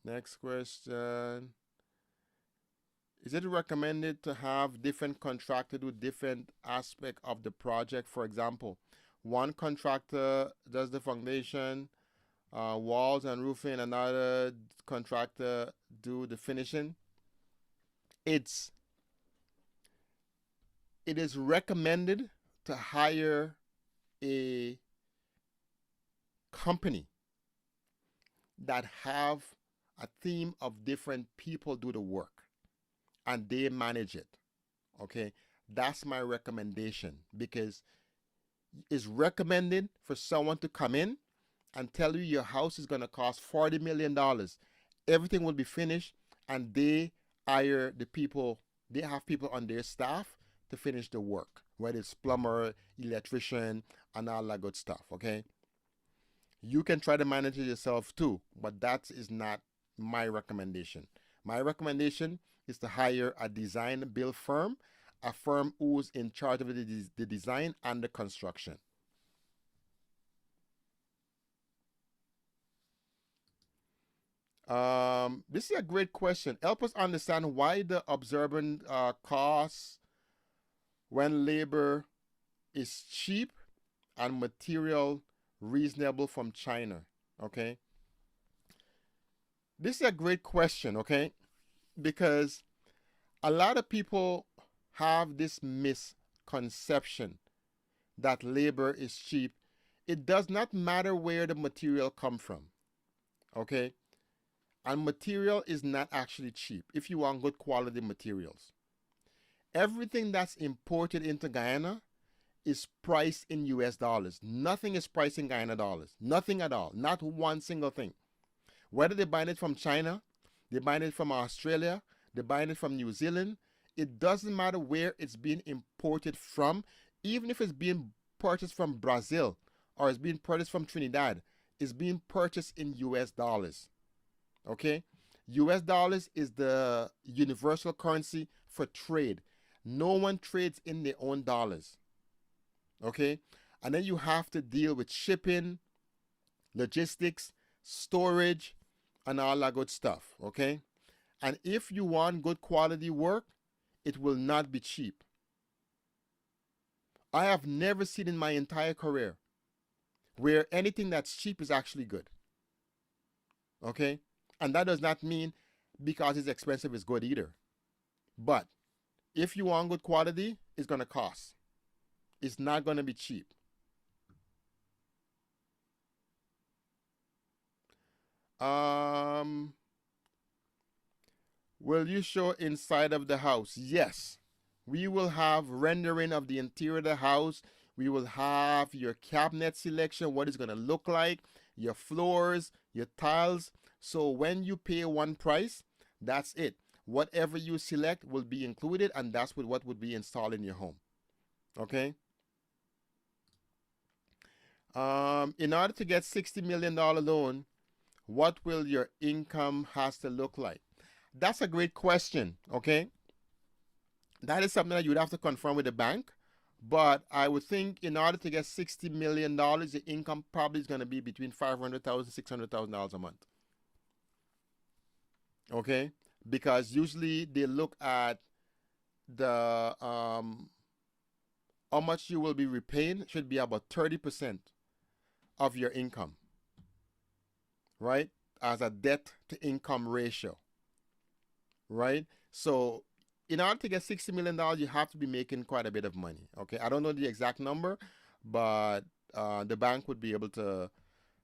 Speaker 1: Next question. Is it recommended to have different contractors do different aspect of the project? For example, one contractor does the foundation, walls and roofing, another contractor do the finishing. It is recommended to hire a company that have a team of different people do the work and they manage it, okay? That's my recommendation, because is recommended for someone to come in and tell you your house is going to cost $40 million. Everything will be finished, and they hire the people. They have people on their staff to finish the work, whether it's plumber, electrician, and all that good stuff. Okay, you can try to manage it yourself too, but that is not my recommendation. My recommendation is to hire a design build firm, a firm who's in charge of the design and the construction. This is a great question. Help us understand why the observant costs when labor is cheap and material reasonable from China. Okay. This is a great question, okay? Because a lot of people have this misconception that labor is cheap. It does not matter where the material come from, okay? And material is not actually cheap if you want good quality materials. Everything that's imported into Guyana is priced in US dollars. Nothing is priced in Guyana dollars. Nothing at all. Not one single thing. Whether they're buying it from China, they're buying it from Australia, they're buying it from New Zealand, it doesn't matter where it's being imported from, even if it's being purchased from Brazil or it's being purchased from Trinidad, it's being purchased in US dollars. Okay? US dollars is the universal currency for trade. No one trades in their own dollars. Okay? And then you have to deal with shipping, logistics, storage, and all that good stuff. Okay? And if you want good quality work, it will not be cheap. I have never seen in my entire career where anything that's cheap is actually good. Okay? And that does not mean because it's expensive it's good either. But if you want good quality, it's going to cost. It's not going to be cheap. Will you show inside of the house? Yes. We will have rendering of the interior of the house. We will have your cabinet selection, what it's going to look like, your floors, your tiles. So when you pay one price, that's it. Whatever you select will be included, and that's what would be installed in your home. Okay? In order to get $60 million loan, what will your income has to look like? That's a great question, okay? That is something that you would have to confirm with the bank, but I would think in order to get $60 million, the income probably is going to be between $500,000 $600,000 a month. Okay? Because usually they look at the how much you will be repaying should be about 30% of your income, right? As a debt to income ratio, right? So in order to get $60 million, you have to be making quite a bit of money. Okay, I don't know the exact number, but the bank would be able to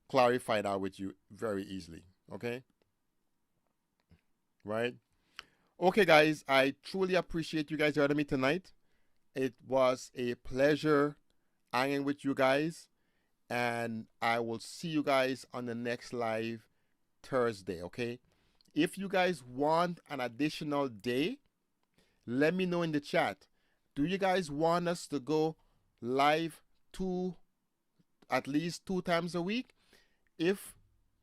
Speaker 1: clarify that with you very easily. Okay, right? Okay, guys, I truly appreciate you guys joining me tonight. It was a pleasure hanging with you guys, and I will see you guys on the next live Thursday. Okay, if you guys want an additional day, let me know in the chat. Do you guys want us to go live at least 2 times a week? If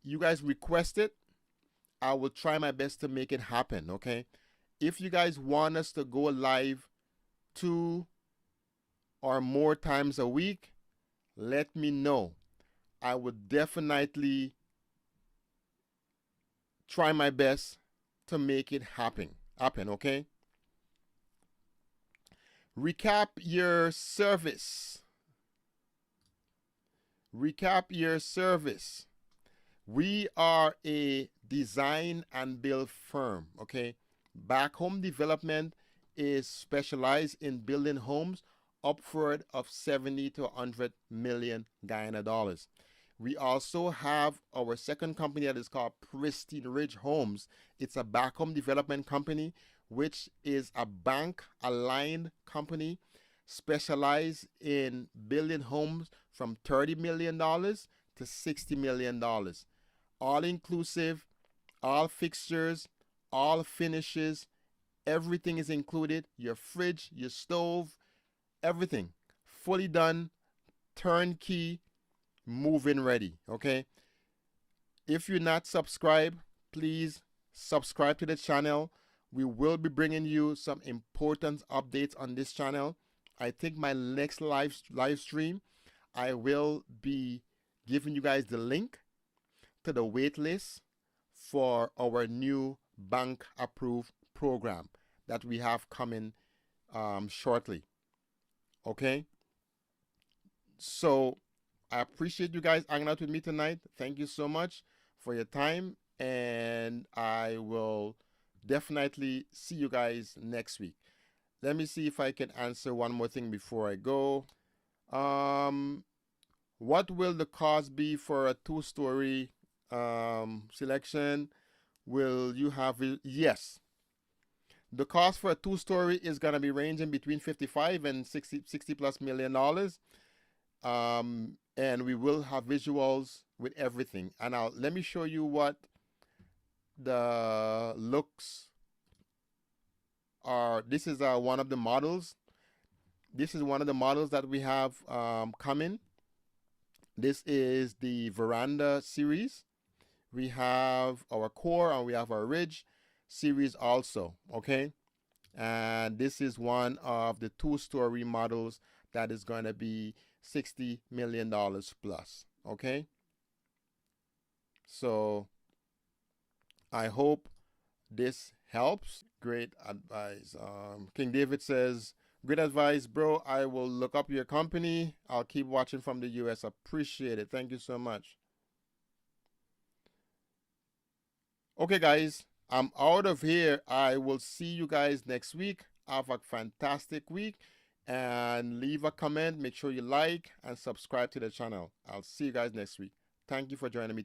Speaker 1: you guys request it, I will try my best to make it happen, okay? If you guys want us to go live 2 or more times a week, let me know. I would definitely try my best to make it happen, okay? Recap your service. Recap your service. We are a design and build firm, okay? BackHome Development is specialized in building homes upward of 70 to 100 million Guyana dollars. We also have our second company that is called Pristine Ridge Homes. It's a BackHome development company, which is a bank aligned company specialize in building homes from $30 million to $60 million. All inclusive, all fixtures, all finishes, everything is included. Your fridge, your stove, everything. Fully done, turnkey, move-in ready, okay? If you're not subscribed, please subscribe to the channel. We will be bringing you some important updates on this channel. I think my next live stream, I will be giving you guys the link to the wait list for our new bank approved program that we have coming shortly. Okay? So I appreciate you guys hanging out with me tonight. Thank you so much for your time, and I will definitely see you guys next week. Let me see if I can answer one more thing before I go. What will the cost be for a two-story selection? Will you have it? Yes. The cost for a two-story is going to be ranging between 55 and 60 plus $60 million. And we will have visuals with everything. And let me show you what the looks are. This is one of the models. This is one of the models that we have coming. This is the Veranda series. We have our Core and we have our Ridge series also, okay? And this is one of the two-story models that is going to be $60 million plus, okay? So I hope this helps. Great advice. King David says, great advice, bro. I will look up your company. I'll keep watching from the US. Appreciate it. Thank you so much. Okay, guys, I'm out of here. I will see you guys next week. Have a fantastic week, and leave a comment. Make sure you like and subscribe to the channel. I'll see you guys next week. Thank you for joining me tonight.